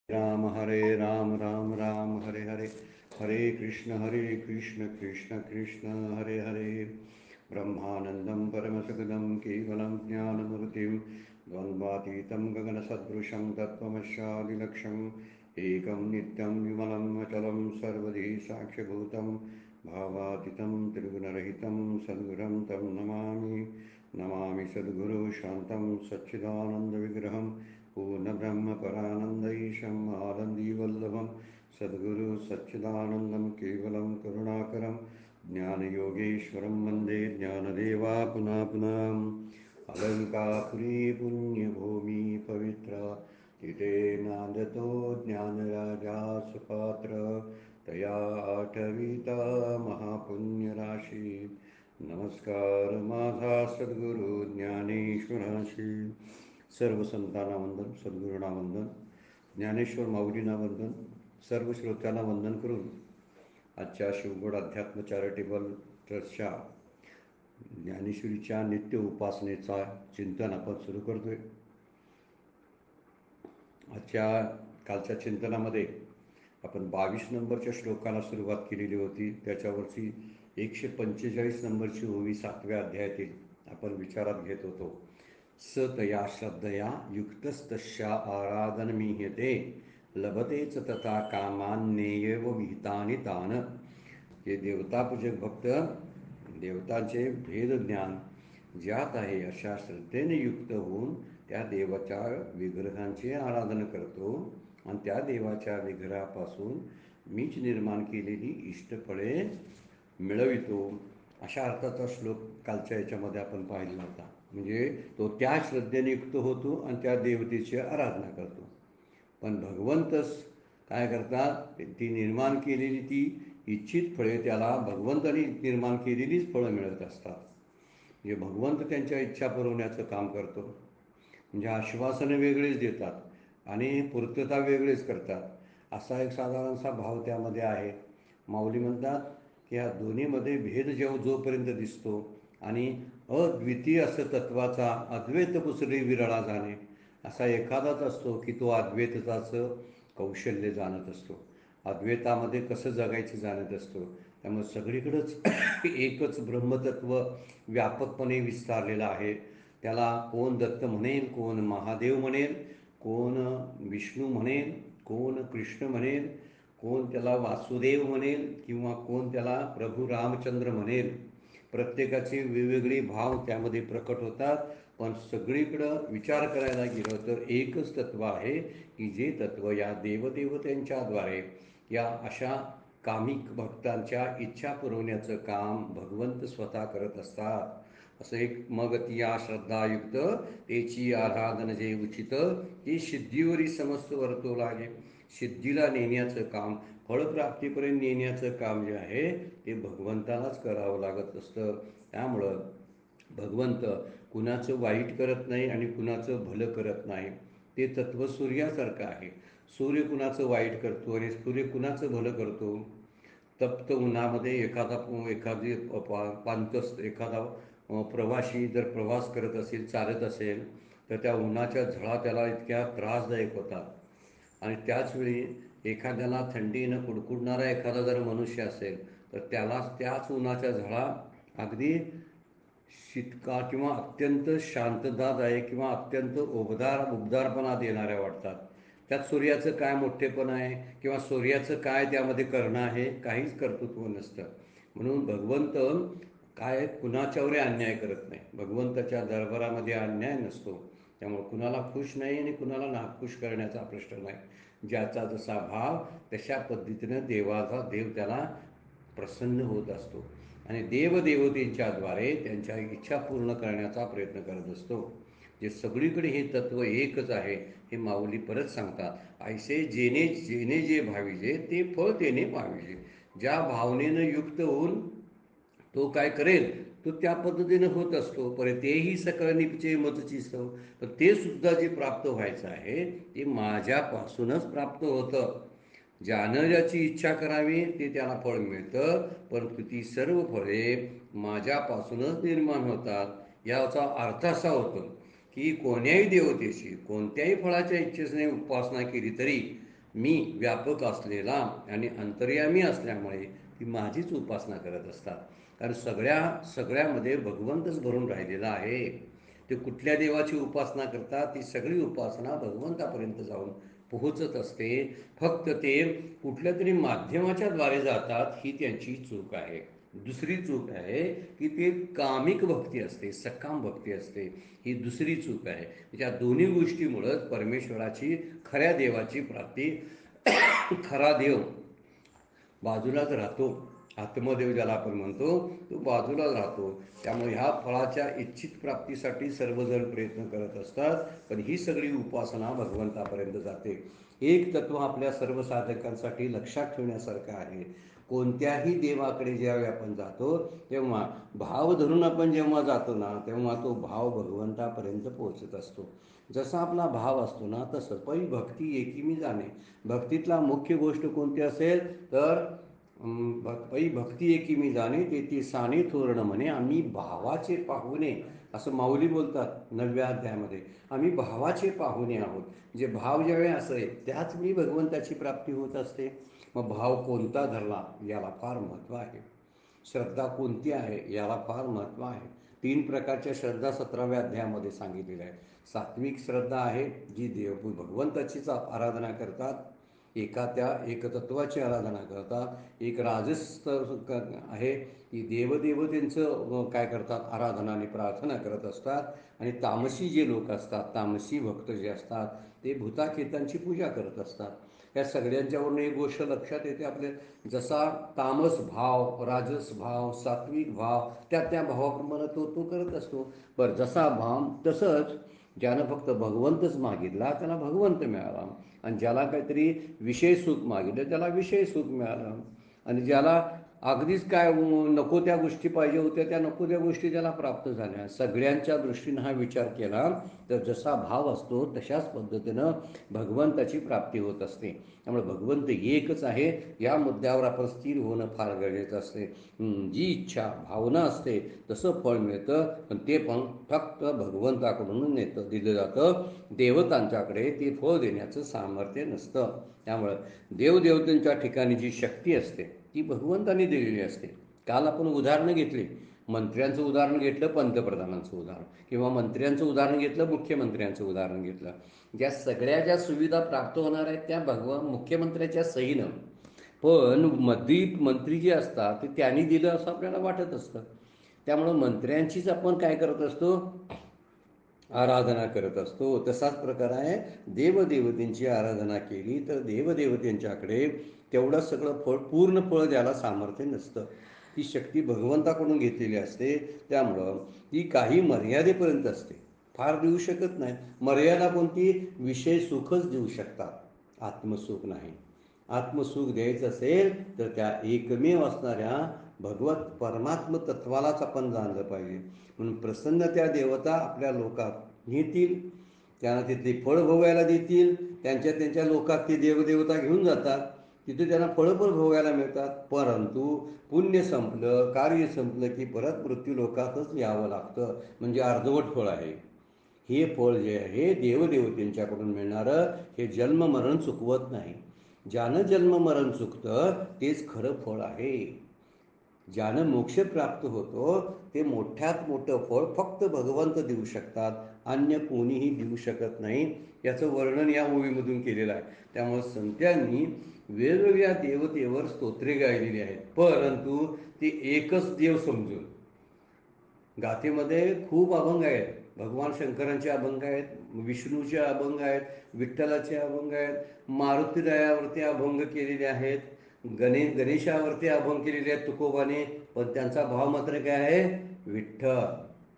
राम हरे राम राम राम हरे हरे, हरे कृष्ण कृष्ण कृष्ण हरे हरे। ब्रह्मानन्दं परमसुखदं केवलं ज्ञानमूर्तिं द्वन्द्वातीतं गगनसदृशं तत्त्वमस्यादिलक्ष्यम् एकं नित्यं विमलं अचलं सर्वधी साक्ष्यभूतं भावातीतं त्रिगुणरहितं सद्गुरुं तं नमामि। नमामि सद्गुरु शान्तं सच्चिदानन्दविग्रहं पूर्णब्रह्मपरानन्दैशम् आनन्दीवल्लभं सद्गुरु सच्चिदानन्दं केवलं करुणाकरं ज्ञानयोगेश्वरं वन्दे ज्ञानदेवा पुनः पुनः। अलङ्कापुरी पुण्यभूमि पवित्र तिथे नांदतो ज्ञानराजा सुपात्र तया आठविता महापुण्यराशी। नमस्कार माझा सद्गुरु ज्ञानेश्वराशी। सर्व संतांना वंदन, सद्गुरूंना वंदन, ज्ञानेश्वर माऊलींना वंदन, सर्व श्रोत्यांना वंदन करून आजच्या शिवगड अध्यात्म चॅरिटेबल ट्रस्टच्या ज्ञानेश्वरीच्या नित्य उपासनेचा चिंतन आपण सुरू करतोय। आजच्या कालच्या चिंतनामध्ये आपण 22 नंबरच्या श्लोकाला सुरुवात केलेली होती। त्याच्यावरची 145 नंबरची ओवी 7व्या अध्यायातील आपण विचारात घेत होतो। स तया श्रद्धया युक्तस्तस्या आराधनमीह्यते लभतेच तथा कामान्येव विहितानि तान। हे देवतापूजक भक्त देवतांचे भेदज्ञान ज्यात आहे अशा श्रद्धेने युक्त होऊन त्या देवाच्या विग्रहांचे आराधन करतो आणि त्या देवाच्या विग्रहापासून मीच निर्माण केलेली इष्टफळे मिळवितो, अशा अर्थाचा श्लोक कालच्या याच्यामध्ये आपण पाहिला होता। म्हणजे तो त्या श्रद्धेने युक्त होतो आणि त्या देवतेची आराधना करतो। पण भगवंतच काय करतात, ती निर्माण केलेली ती इच्छित फळे त्याला भगवंताने निर्माण केलेलीच फळं मिळत असतात। म्हणजे भगवंत त्यांच्या इच्छा पुरवण्याचं काम करतो। म्हणजे आश्वासनं वेगळीच देतात आणि पूर्तता वेगळीच करतात, असा एक साधारणसा भाव त्यामध्ये आहे। माऊली म्हणतात की ह्या दोन्हीमध्ये भेद जोपर्यंत दिसतो आणि अद्वितीय असं तत्वाचा अद्वैत पुसरी विरळा जाणे असा एखादाच असतो की तो अद्वैताचं कौशल्य जाणत असतो, अद्वैतामध्ये कसं जगायचं जाणत असतो। त्यामुळे सगळीकडंच एकच ब्रह्मतत्व व्यापकपणे विस्तारलेलं आहे। त्याला कोण दत्त म्हणेल, कोण महादेव म्हणेल, कोण विष्णू म्हणेल, कोण कृष्ण म्हणेल, कोण त्याला वासुदेव म्हणेल किंवा कोण त्याला प्रभू रामचंद्र म्हणेल। प्रत्येकाचे वेगवेगळे भाव त्यामध्ये प्रकट होतात, पण सगळीकडं विचार करायला गेलं तर एकच तत्व आहे की जे तत्व या देवदेवतांच्याद्वारे या अशा कामिक भक्तांच्या इच्छा पुरवण्याचं काम भगवंत स्वतः करत असतात। असं एक मग या श्रद्धायुक्त त्याची आराधन जे उचित ते सिद्धीवरी समस्त वर्तो लागे। सिद्धीला नेण्याचं काम, फळप्राप्तीपर्यंत नेण्याचं काम जे आहे ते भगवंतालाच करावं लागत असतं। त्यामुळं भगवंत कुणाचं वाईट करत नाही आणि कुणाचं भलं करत नाही। ते तत्व सूर्यासारखं आहे। सूर्य कुणाचं वाईट करतो आणि सूर्य कुणाचं भलं करतो। तप्त उन्हामध्ये एखादी एखादा प्रवासी जर प्रवास करत असेल, चालत असेल, तर त्या उन्हाच्या झळा त्याला इतक्या त्रासदायक होतात। आणि त्याचवेळी एखाद्याला थंडीनं कुडकुडणारा एखादा जर मनुष्य असेल तर त्याला त्याच उन्हाच्या झळा अगदी शीतका किंवा अत्यंत शांततादायक किंवा अत्यंत उबदारपणा देणाऱ्या वाटतात। त्यात सूर्याचं काय मोठेपण आहे किंवा सूर्याचं काय त्यामध्ये करणं आहे, काहीच कर्तृत्व नसतं। म्हणून भगवंत काय कुणाच्यावरही अन्याय करत नाही। भगवंताच्या दरबारामध्ये अन्याय नसतो। त्यामुळे कुणाला खुश नाही आणि कुणाला नाखुश करण्याचा प्रश्न नाही। ज्याचा जसा भाव तशा पद्धतीनं देव त्याला प्रसन्न होत असतो आणि देवदेवतेंच्याद्वारे त्यांच्या इच्छा पूर्ण करण्याचा प्रयत्न करत असतो। जे सगळीकडे हे तत्व एकच आहे हे माऊली परत सांगतात। ऐसे जेणे जेणे जे भाविजे ते फळ तेने पाविजे। ज्या भावनेनं युक्त होऊन तो काय करेल तो त्या पद्धतीनं होत असतो। परत तेही सकळ निपचे मजची सव, पण ते सुद्धा जे प्राप्त व्हायचं आहे ते माझ्यापासूनच प्राप्त होतं। ज्यानं ज्याची इच्छा करावी ते त्याला फळ मिळतं, परंतु ती सर्व फळे माझ्यापासूनच निर्माण होतात। याचा अर्थ असा होतो की कोण्याही देवतेची कोणत्याही फळाच्या इच्छेने उपासना केली तरी मी व्यापक असलेला आणि अंतर्यामी असल्यामुळे ती माझीच उपासना करत असतात. कारण सगळ्यामध्ये भगवंतच भरून राहिलेला आहे. ते कुठल्या देवाची उपासना करतात, ती सगळी उपासना भगवंतापर्यंत जाऊन पोहोचत असते. फक्त ते कुठल्या तरी माध्यमाच्या द्वारे जातात, ही त्यांची चूक आहे. दुसरी चूक आहे की ते कामिक भक्ती असते, सकाम भक्ती असते, ही दुसरी चूक आहे. त्या दोन्ही गोष्टीमुळंच परमेश्वराची, खऱ्या देवाची प्राप्ती, खरा देव बाजूलाच राहतो. आत्मदेव ज्याला आपण म्हणतो, तो बाजूलाच राहतो. त्यामुळे ह्या फळाच्या इच्छित प्राप्तीसाठी सर्वजण प्रयत्न करत असतात, पण ही सगळी उपासना भगवंतापर्यंत जाते. एक तत्व आपल्या सर्व साधकांसाठी लक्षात ठेवण्यासारखं आहे. कोणत्याही देवाकडे ज्यावेळी आपण जातो, तेव्हा भाव धरून आपण जेव्हा जातो ना, तेव्हा तो भाव भगवंतापर्यंत पोहोचत असतो. जसा आपला भाव असतो ना, तसं पै भक्ती एकीमी जाणे. भक्तीतला मुख्य गोष्ट कोणती असेल तर पै भक्ती एकीमी जाणे ते साने थोरण म्हणे आम्ही भावाचे पाहुणे, असं माऊली बोलतात 9व्या अध्यायामध्ये. आम्ही भावाचे पाहुणे आहोत. जे भाव ज्यावेळी असेल त्याच वेळी भगवंताची प्राप्ती होत असते. मग भाव कोणता धरला याला फार महत्त्व आहे. श्रद्धा कोणती आहे याला फार महत्त्व आहे. 3 प्रकारच्या श्रद्धा 17व्या अध्यायामध्ये सांगितलेल्या आहेत. सात्विक श्रद्धा आहे, जी भगवंताचीच आराधना करतात, त्या एकतत्वाची आराधना करतात. एक राजस आहे, की देवदेवतेंचं काय करतात, आराधना आणि प्रार्थना करत असतात. आणि तामसी जे लोक असतात, तामसी भक्त जे असतात, ते भूताखेतांची पूजा करत असतात. या सगळ्यांच्यावरून एक गोष्ट लक्षात येते आपले, जसा तामस भाव, राजस भाव, सात्विक भाव, त्या भावाप्रमाणे तो करत असतो. बरं, जसा भाव तसंच ज्यानं फक्त भगवंतच मागितला त्याला भगवंत मिळाला, आणि ज्याला काहीतरी विषय सुख मागितलं त्याला विषय सुख मिळालं, आणि ज्याला अगदीच काय नको त्या गोष्टी पाहिजे होत्या, त्या नको त्या गोष्टी त्याला प्राप्त झाल्या. सगळ्यांच्या दृष्टीनं हा विचार केला तर जसा भाव असतो तशाच पद्धतीनं भगवंताची प्राप्ती होत असते. त्यामुळे भगवंत एकच आहे, या मुद्द्यावर आपण स्थिर होणं फार गरजेचं असते. जी इच्छा भावना असते तसं फळ मिळतं, पण ते पण फक्त भगवंताकडून दिलं जातं. देवतांच्याकडे ते फळ देण्याचं सामर्थ्य नसतं. त्यामुळं देवदेवतांच्या ठिकाणी जी शक्ती असते ती भगवंतांनी दिलेली असते. काल आपण उदाहरणं घेतली, मंत्र्यांचं उदाहरण घेतलं, पंतप्रधानांचं उदाहरण, किंवा मंत्र्यांचं उदाहरण घेतलं, मुख्यमंत्र्यांचं उदाहरण घेतलं. ज्या सुविधा प्राप्त होणार आहेत त्या मुख्यमंत्र्याच्या सहीनं, पण मंत्री जे असतात ते त्यांनी दिलं असं आपल्याला वाटत असतं. त्यामुळं मंत्र्यांचीच आपण काय करत असतो, आराधना करत असतो. तसाच प्रकार आहे, देवदेवतेंची आराधना केली तर देवदेवतेंच्याकडे तेवढं सगळं पूर्ण फळ द्यायला सामर्थ्य नसतं. ती शक्ती भगवंताकडून घेतलेली असते. त्यामुळं ती काही मर्यादेपर्यंत असते, फार देऊ शकत नाही. मर्यादा कोणती, विषय सुखच देऊ शकतात, आत्मसुख नाही. आत्मसुख द्यायचं असेल तर त्या एकमेव असणाऱ्या भगवत परमात्म तत्वालाच आपण जाणलं पाहिजे. म्हणून प्रसन्न त्या देवता आपल्या लोकात नेतील, त्यांना तिथली फळ भोगायला देतील. त्यांच्या लोकात ते देवदेवता घेऊन जातात, तिथे त्यांना फळं पण भोगायला मिळतात. परंतु पुण्य संपलं, कार्य संपलं की परत मृत्यू लोकातच यावं लागतं. म्हणजे अर्धवट फळ आहे हे फळ. जे आहे देवदेवतेंच्याकडून मिळणारं, हे जन्ममरण चुकवत नाही. ज्यानं जन्ममरण चुकतं तेच खरं फळ आहे. ज्यानं मोक्ष प्राप्त होतो ते मोठ्यात मोठं फळ फक्त भगवंत देऊ शकतात, अन्य कोणीही देऊ शकत नाही. याचं वर्णन या ओळीमधून केलेलं आहे. त्यामुळे संतांनी वेगवेगळ्या देवतेवर स्तोत्रे गायलेली आहेत, परंतु ते एकच देव समजून. गाथेमध्ये खूप अभंग आहेत. भगवान शंकरांचे अभंग आहेत, विष्णूचे अभंग आहेत, विठ्ठलाचे अभंग आहेत, मारुतीरायावरती अभंग केलेले आहेत, गणेशावरती अभंग केलेले आहेत तुकोबाने. पण त्यांचा भाव मात्र काय आहे, विठ्ठल.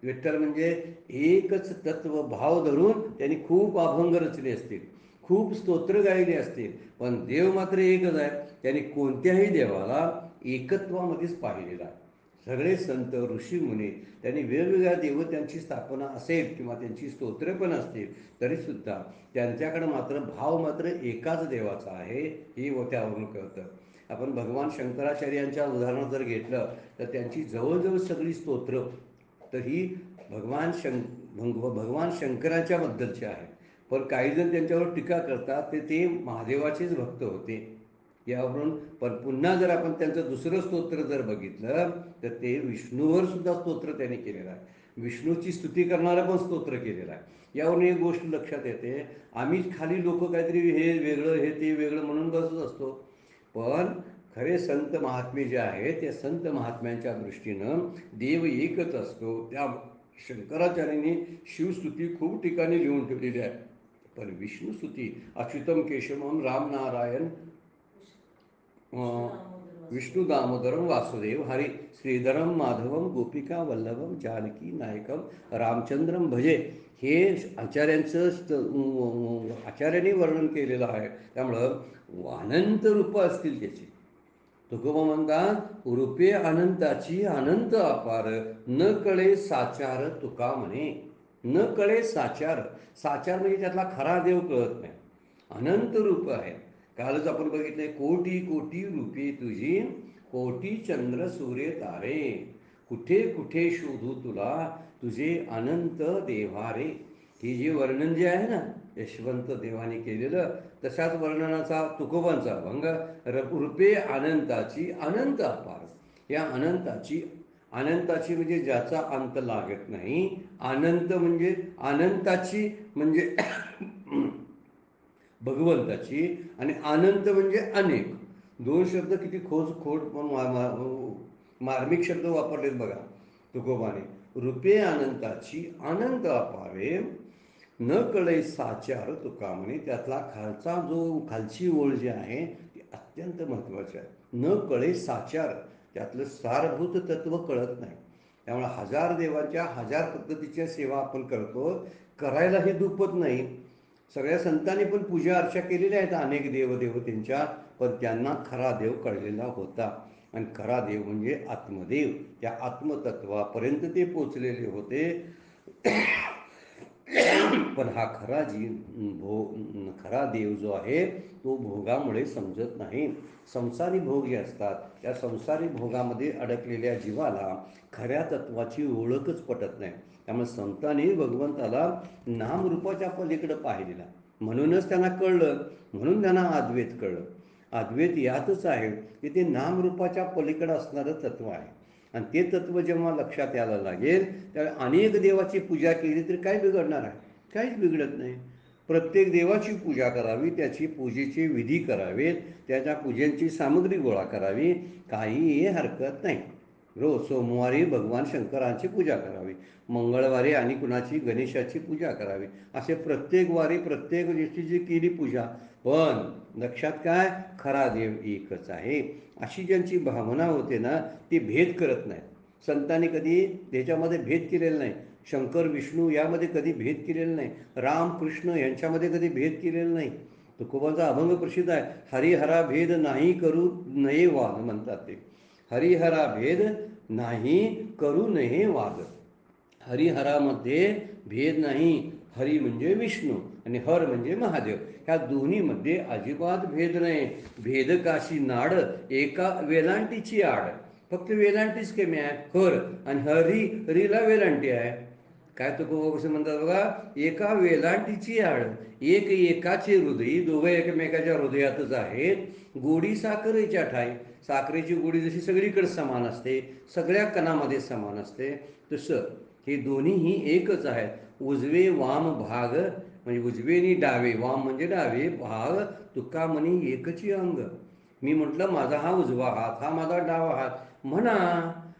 विठ्ठल म्हणजे एकच तत्व भाव धरून त्यांनी खूप अभंग रचले असतील, खूप स्तोत्र गायले असतील, पण देव मात्र एकच आहे. त्यांनी कोणत्याही देवाला एकत्वामध्येच पाहिलेला आहे. सगळे संत ऋषीमुनी त्यांनी वेगवेगळ्या देवतांची स्थापना असेल किंवा त्यांची स्तोत्रे पण असतील, तरीसुद्धा त्यांच्याकडे मात्र भाव मात्र एकाच देवाचा आहे, हे त्यावरून कळतं. आपण भगवान शंकराचार्यांच्या उदाहरण जर घेतलं तर त्यांची जवळजवळ सगळी स्तोत्र तर ही भगवान शंकराच्या बद्दलची आहेत. पण काही जण त्यांच्यावर टीका करतात ते महादेवाचेच भक्त होते यावरून. पण पुन्हा जर आपण त्यांचं दुसरं स्तोत्र जर बघितलं तर ते विष्णूवर सुद्धा स्तोत्र त्यांनी केलेलं आहे. विष्णूची स्तुती करणारं पण स्तोत्र केलेलं आहे. यावरून एक गोष्ट लक्षात येते, आम्ही खाली लोक काहीतरी हे वेगळं हे ते वेगळं म्हणून बसत असतो. पण खरे संत महात्मे जे आहेत त्या संत महात्म्यांच्या दृष्टीनं देव एकच असतो. त्या शंकराचार्यांनी शिवस्तुती खूप ठिकाणी लिहून ठेवलेली आहे. पण विष्णुस्तुती अच्युतम केशवम राम नारायण विष्णू दामोदरम वासुदेव हरी श्रीधरम माधवम गोपिका वल्लभम जानकी नायकम रामचंद्रम भजे, हे आचार्यांनी वर्णन केलेलं आहे. त्यामुळं अनंत रूपं असतील त्याची. तुकोबा म्हणतात, रूपे अनंताची अनंत अपार, न कळे साचार तुका म्हणे. न कळे साचार, साचार म्हणजे त्यातला खरा देव कळत नाही. अनंत रूप आहे. कालच आपण बघितलंय, कोटी कोटी रूपे तुझी, कोटी चंद्र सूर्य तारे, कुठे कुठे शोधू तुला, तुझे अनंत देवारे. हे जे वर्णन जे आहे ना यशवंत देवाने केलेलं, तशाच वर्णनाचा तुकोबांचा अभंग, रूपे अनंताची अनंत अपार. या अनंताची, अनंताची म्हणजे ज्याचा अंत लागत नाही. अनंत म्हणजे अनंताची म्हणजे भगवंताची, आणि अनंत म्हणजे अनेक. दोन शब्द किती खोट मार्मिक शब्द वापरलेत बघा तुकोबाने. रूपे अनंताची अनंत अपारे, न कळे साचार तुका म्हणे. त्यातला खालची ओळ जी आहे ती अत्यंत महत्त्वाची आहे. न कळे साचार, त्यातलं सारभूत तत्व कळत नाही. त्यामुळे हजार देवांच्या हजार पद्धतीच्या सेवा आपण करतो, करायलाही दुपत नाही. सगळ्या संतांनी पण पूजा अर्चा केलेल्या आहेत अनेक देवदेवतेंच्या, पण त्यांना खरा देव कळलेला होता. आणि खरा देव म्हणजे आत्मदेव. त्या आत्मतत्वापर्यंत ते पोचलेले होते. पण हा खरा देव जो आहे तो भोगामुळे समजत नाही. संसारी भोग जे असतात त्या संसारी भोगामध्ये अडकलेल्या जीवाला खऱ्या तत्वाची ओळखच पटत नाही. त्यामुळे संतांनी भगवंताला नामरूपाच्या पलीकडं पाहिलेला, म्हणूनच त्यांना कळलं, म्हणून त्यांना अद्वैत कळलं. अद्वैत यातच आहे की ते नामरूपाच्या पलीकडं असणारं तत्व आहे. आणि ते तत्व जेव्हा लक्षात यायला लागेल त्यावेळी अनेक देवाची पूजा केली तरी काय बिघडणार आहे? काहीच बिघडत नाही. प्रत्येक देवाची पूजा करावी, त्याची पूजेचे विधी करावेत, त्याच्या पूजेची सामग्री गोळा करावी, काहीही हरकत नाही. रोज सोमवारी भगवान शंकरांची पूजा करावी, मंगळवारी आणि कुणाची गणेशाची पूजा करावी, असे प्रत्येक वारी प्रत्येक दिवशीची केली पूजा. पण लक्षात काय, खरा देव एकच आहे अशी ज्यांची भावना होते ना, ती भेद करत नाही. संतांनी कधी त्याच्यामध्ये भेद केलेला नाही. शंकर विष्णू यामध्ये कधी भेद केलेला नाही. राम कृष्ण यांच्यामध्ये कधी भेद केलेला नाही. तुकोबांचा अभंग प्रसिद्ध आहे, हरिहरा भेद नाही करू नये वाद म्हणतात ते. हरिहरा भेद नाही करू नये वाद. हरिहरामध्ये भेद नाही. हरी म्हणजे विष्णू आणि हर म्हणजे महादेव. ह्या दोन्हीमध्ये अजिबात भेद नाही. भेद काशी नाड, एका वेलांटीची आड. फक्त वेलांटीच कमी आहे, हर, आणि हरीला वेलांटी आहे. काय तो कसं म्हणतात बघा, एका वेलांटीची आड, एकाचे हृदय, दोघं एकमेकाच्या हृदयातच आहेत. गोडी साखरेच्या ठाई. साखरेची गोडी जशी सगळीकडे समान असते, सगळ्या कणामध्ये समान असते, तसं हे दोन्हीही एकच आहेत. उजवे वाम भाग म्हणजे उजवे आणि डावे, वाम म्हणजे डावे, भाग तुका म्हणी एकची अंग. मी म्हटलं माझा हा उजवा हात, हा माझा डावा हात म्हणा,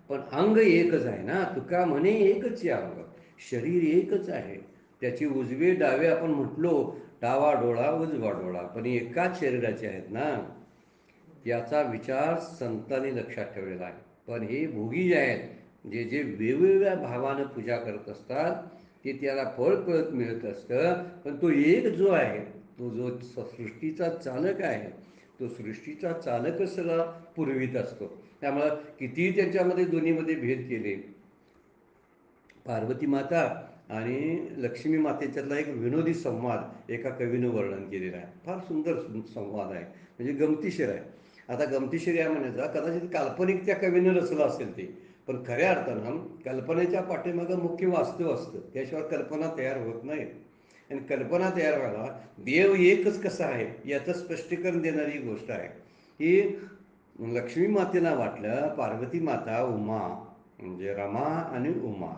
पण अंग एकच आहे ना. तुका म्हणे एकच अंग, शरीर एकच आहे. त्याची उजवे डावे आपण म्हटलो, डावा डोळा उजवा डोळा, पण एकाच शरीराचे आहेत ना. याचा विचार संतांनी लक्षात ठेवलेला आहे. पण हे भोगी जे आहेत, जे वेगवेगळ्या भावानं पूजा करत असतात, ते त्याला फळ कळत मिळत असतं. पण तो एक जो आहे, तो जो सृष्टीचा चालक आहे, तो सृष्टीचा चालकच सगळा पुरवीत असतो. त्यामुळं कितीही त्यांच्यामध्ये दोन्हीमध्ये भेद केले, पार्वती माता आणि लक्ष्मी मातेच्यातला एक विनोदी संवाद एका कवीनं वर्णन केलेला आहे. फार सुंदर संवाद आहे, म्हणजे गमतीशीर आहे. आता गमतीशीर या म्हणायचा, कदाचित काल्पनिक त्या कवीनं रचलं असेल ते, पण खऱ्या अर्थानं कल्पनेच्या पाठीमागं मुख्य वास्तव असतं, त्याशिवाय कल्पना तयार होत नाहीत. आणि कल्पना तयार व्हायला देव एकच कसा आहे याचं स्पष्टीकरण देणारी गोष्ट आहे की लक्ष्मी मातेला वाटलं पार्वती माता उमा म्हणजे रमा आणि उमा,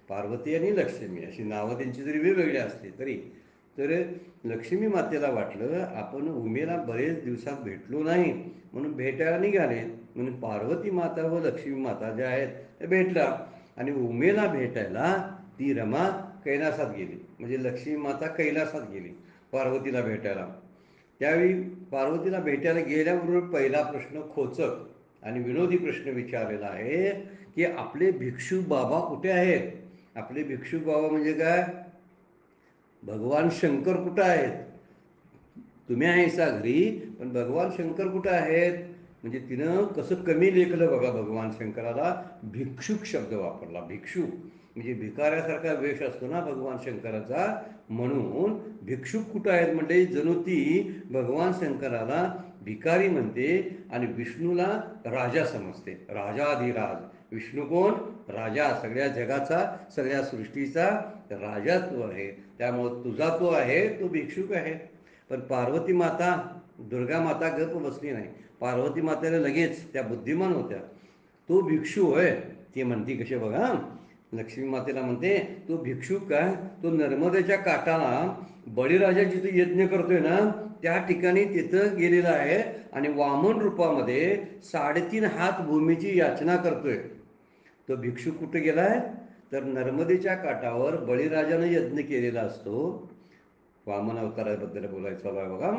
पार्वती आणि लक्ष्मी अशी नावं त्यांची जरी वेगवेगळी असली तरी, तर लक्ष्मी मातेला वाटलं आपण उमेला बरेच दिवसात भेटलो नाही म्हणून भेटायला निघाले, म्हणून पार्वती माता व लक्ष्मी माता ज्या आहेत त्या भेटला आणि उमेला भेटायला ती रमा कैलासात गेली, म्हणजे लक्ष्मी माता कैलासात गेली पार्वतीला भेटायला. त्यावेळी पार्वतीला भेटायला गेल्याबरोबर पहिला प्रश्न खोचक आणि विनोदी प्रश्न विचारलेला आहे की आपले भिक्षू बाबा कुठे आहेत. आपले भिक्षू बाबा म्हणजे काय, भगवान शंकर कुठं आहेत. तुम्ही आहेसा घरी पण भगवान शंकर कुठं आहेत. म्हणजे तिनं कसं कमी लेखलं बघा भगवान शंकराला, भिक्षुक शब्द वापरला. भिक्षुक म्हणजे भिकाऱ्यासारखा वेश असतो ना भगवान शंकराचा, म्हणून भिक्षुक कुठं आहेत म्हणजे जणू ती भगवान शंकराला भिकारी म्हणते आणि विष्णूला राजा समजते. राजाधिराज विष्णू कोण, राजा, सगळ्या जगाचा सगळ्या सृष्टीचा राजा तो आहे, त्यामुळं तुझा तो आहे तो भिक्षुक आहे. पण पार्वती माता, दुर्गा माता गप्प बसली नाही. पार्वती मातेला लगेच, त्या बुद्धिमान होत्या, तो भिक्षू होय ती म्हणती कसे बघा. लक्ष्मी मातेला म्हणते तो भिक्षुक काय, तो नर्मदेच्या काठाला बळीराजा जिथे यज्ञ करतोय ना त्या ठिकाणी तिथं गेलेला आहे आणि वामन रूपामध्ये 3.5 हात भूमीची याचना करतोय. तो भिक्षुक कुठे गेलाय तर नर्मदेच्या काठावर बळीराजानं यज्ञ केलेला असतो. वामन अवताराबद्दल बोलायचं आहे बघा.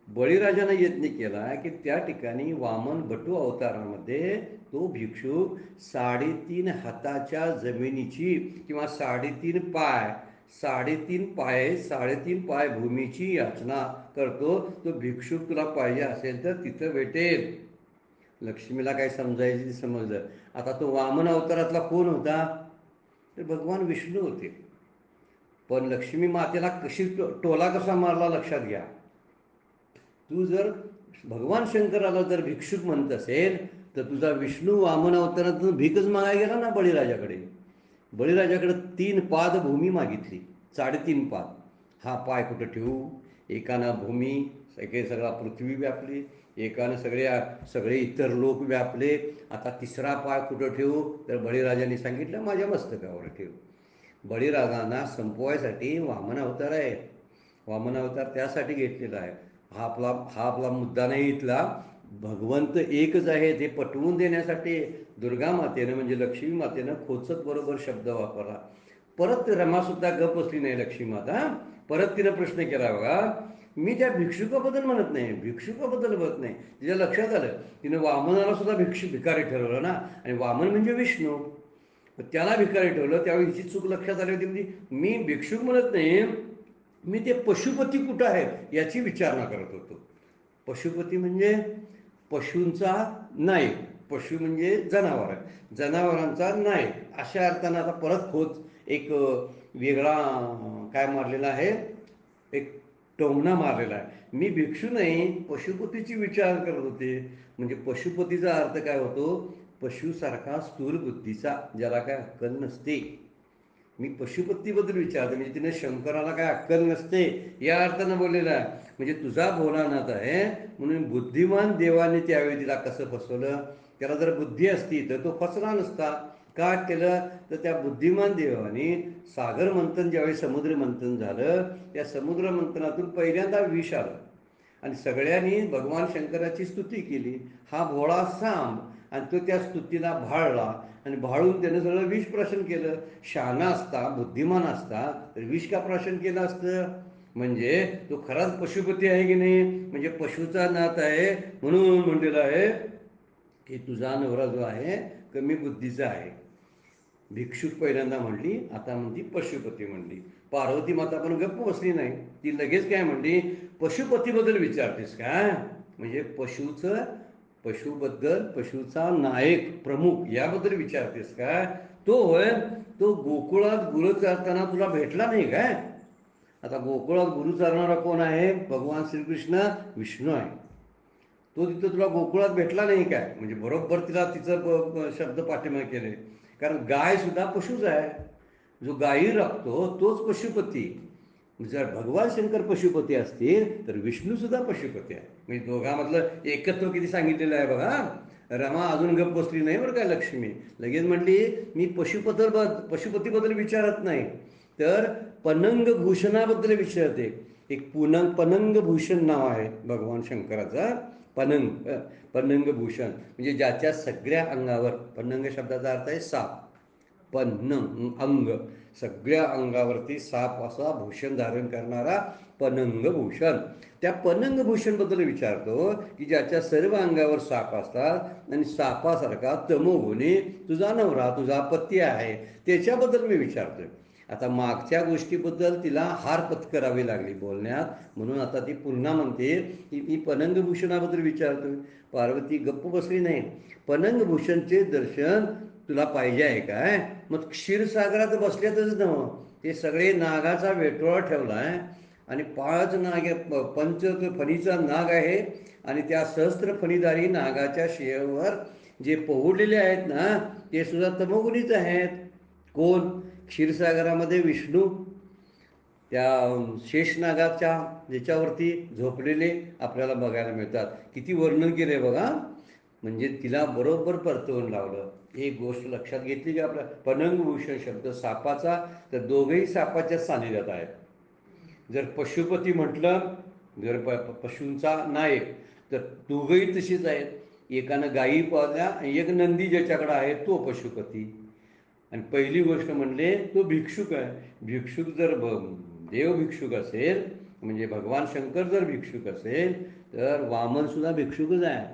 बळीराजानं यज्ञ केला की त्या ठिकाणी वामन बटू अवतारामध्ये तो भिक्षुक 3.5 हाताच्या जमिनीची किंवा 3.5 पाय, 3.5 पाय भूमीची याचना करतो. तो भिक्षुक तुला पाहिजे असेल तर तिथं भेटेल. लक्ष्मीला काय समजायचं समजलं. आता तो वामन अवतारातला कोण होता तर भगवान विष्णू होते. पण लक्ष्मी मातेला कशी टोला कसा मारला लक्षात घ्या. तू जर भगवान शंकराला जर भिक्षुक म्हणत असेल तर तुझा विष्णू वामन अवतारातून भीकच मागायला गेला ना बळीराजाकडे. बळीराजाकडे 3 पाद भूमी मागितली, 3.5 पाद. हा पाय कुठं ठेवू, एकानं भूमी सगळा पृथ्वी व्यापली, एकानं सगळे इतर लोक व्यापले, आता 3रा पाय कुठं ठेवू तर बळीराजाने सांगितलं माझ्या मस्तकावर ठेवू. बळीराजांना संपवायसाठी वामन अवतार आहे. वामन अवतार त्यासाठी घेतलेला आहे. हा आपला मुद्दा नाही इथला. भगवंत एकच आहे ते पटवून देण्यासाठी दुर्गा मातेनं म्हणजे लक्ष्मी मातेनं खोचक बरोबर शब्द वापरला. परत रमासुद्धा गप बसली नाही लक्ष्मी माता. परत तिनं प्रश्न केला बघा. मी त्या भिक्षुकाबद्दल म्हणत नाही, भिक्षुकाबद्दल म्हणत नाही. तिच्या लक्षात आलं तिनं वामनाला सुद्धा भिकारी ठरवलं ना, आणि वामन म्हणजे विष्णू, त्याला भिकारी ठेवलं. त्यावेळी हिची चूक लक्षात आली होती. म्हणजे मी भिक्षुक म्हणत नाही, मी ते पशुपती कुठं आहेत याची विचारणा करत होतो. पशुपती म्हणजे पशूंचा नायक, पशु म्हणजे जनावर, जनावरांचा नायक अशा अर्थानं आता परत खोच एक वेगळा काय मारलेला आहे, एक टोमणा मारलेला आहे. मी भिक्षू नाही, पशुपतीची विचार करत होते. म्हणजे पशुपतीचा अर्थ काय होतो, पशुसारखा स्थूल बुद्धीचा, ज्याला काय अक्कल नसते. मी पशुपतीबद्दल विचारतो, म्हणजे तिने शंकराला काय अक्कल नसते या अर्थानं बोललेला आहे. म्हणजे तुझा भोलानाथ आहे म्हणून बुद्धिमान देवाने त्यावेळी तिला कसं फसवलं. त्याला जर बुद्धी असती तर तो फसला नसता. का केलं तर त्या बुद्धिमान देवाने सागर मंथन, ज्यावेळी समुद्र मंथन झालं त्या समुद्र मंथनातून पहिल्यांदा विष आलं आणि सगळ्यांनी भगवान शंकराची स्तुती केली. हा भोळा सांब, आणि तो त्या स्तुतीला भाळला आणि भाळून त्यानं सगळं विष प्राशन केलं. शहाणा असता, बुद्धिमान असता तर विष का प्राशन केलं असतं. म्हणजे तो खराच पशुपती आहे की नाही, म्हणजे पशुचा नाथ आहे. म्हणून म्हणलेलं आहे की तुझा नवरा जो आहे कमी बुद्धीचा आहे. भिक्षुक पहिल्यांदा म्हणली, आता म्हणती पशुपती म्हणली. पार्वती माता पण गप्प बसली नाही. ती लगेच काय म्हणली, पशुपतीबद्दल विचारतेस काय, म्हणजे पशुबद्दल, पशुचा नायक प्रमुख याबद्दल विचारतेस काय. तो होय, तो गोकुळात गुरु चारताना तुला भेटला नाही काय. आता गोकुळात गुरु चारणारा कोण आहे, भगवान श्रीकृष्ण विष्णू आहे. तो तिथं तुला गोकुळात भेटला नाही काय, म्हणजे बरोबर तिला तिचं शब्द पाठिंबा केले. कारण गाय सुद्धा पशुच आहे. जो गायी राखतो तोच पशुपती. जर भगवान शंकर पशुपती असतील तर विष्णू सुद्धा पशुपती आहे. म्हणजे दोघांमधलं एकत्व किती सांगितलेलं आहे बघा. रमा अजून गप्प बसली नाही बरं काय. लक्ष्मी लगेच म्हटली मी पशुपतीबद्दल विचारत नाही, तर पनंग भूषणाबद्दल विचारते. एक पनंग भूषण नाव आहे भगवान शंकराचं. पनंग पनंग भूषण म्हणजे ज्याच्या सगळ्या अंगावर, पनंग शब्दाचा अर्थ आहे साप, पन्नंग अंग, सगळ्या अंगावरती साप असा भूषण धारण करणारा पनंग भूषण. त्या पनंग भूषणबद्दल विचारतो की ज्याच्या सर्व अंगावर साप असतात आणि सापासारखा तमोगुणी तुझा नवरा, तुझा पती आहे, त्याच्याबद्दल मी विचारतोय. आता मागच्या गोष्टीबद्दल तिला हार पत्करावी लागली बोलण्यात, म्हणून आता ती पुन्हा म्हणते की मी पनंग भूषणाबद्दल विचारतोय. पार्वती गप्प बसली नाही. पनंग भूषणचे दर्शन तुला पाहिजे आहे काय? मग क्षीरसागरात बसल्यातच नव्ह, ते सगळे नागाचा वेटोळा ठेवला आहे आणि 5 नाग, पंच फणीचा नाग आहे आणि त्या सहस्त्र फणीधारी नागाच्या शेवर जे पोहडलेले आहेत ना, ते सुद्धा तमोगुणीच आहेत. कोण? क्षीरसागरामध्ये विष्णू त्या शेषनागाच्या ज्याच्यावरती झोपलेले आपल्याला बघायला मिळतात. किती वर्णन केले बघा. म्हणजे तिला बरोबर परतवून लावलं. एक गोष्ट लक्षात घेतली की आपला पनंगभूषण शब्द सापाचा, तर दोघंही सापाच्या सानिध्यात आहेत. जर पशुपती म्हटलं, जर पशूंचा नायक, तर दोघंही तशीच आहेत. एकानं गायी पाळल्या आणि एक नंदी ज्याच्याकडे आहे तो पशुपती. आणि पहिली गोष्ट म्हणले तो भिक्षुक आहे. भिक्षुक जर देव भिक्षुक असेल, म्हणजे भगवान शंकर जर भिक्षुक असेल, तर वामन सुद्धा भिक्षुकच आहे.